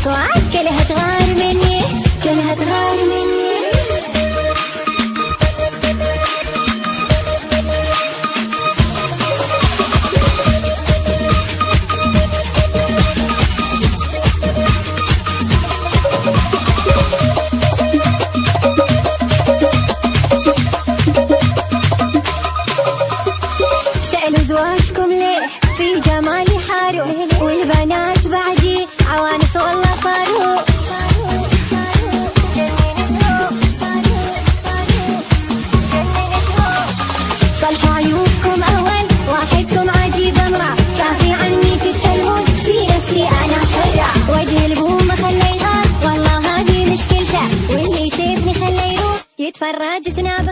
اصوات كلها تغار مني، كلها تغار مني. سألوا زواجكم ليه في جمالي حاروا، والبنات بعدي عوانس والله صاروا. صلحوا عيوبكم أول، واحدكم عجيب أمرأ، كافي عني تتكلمون، في نفسي أنا حرة. وجه البومة خليه يغار، والله هذه مشكلته، واللي يسيبني خليه يروح يتفرج ثنابه.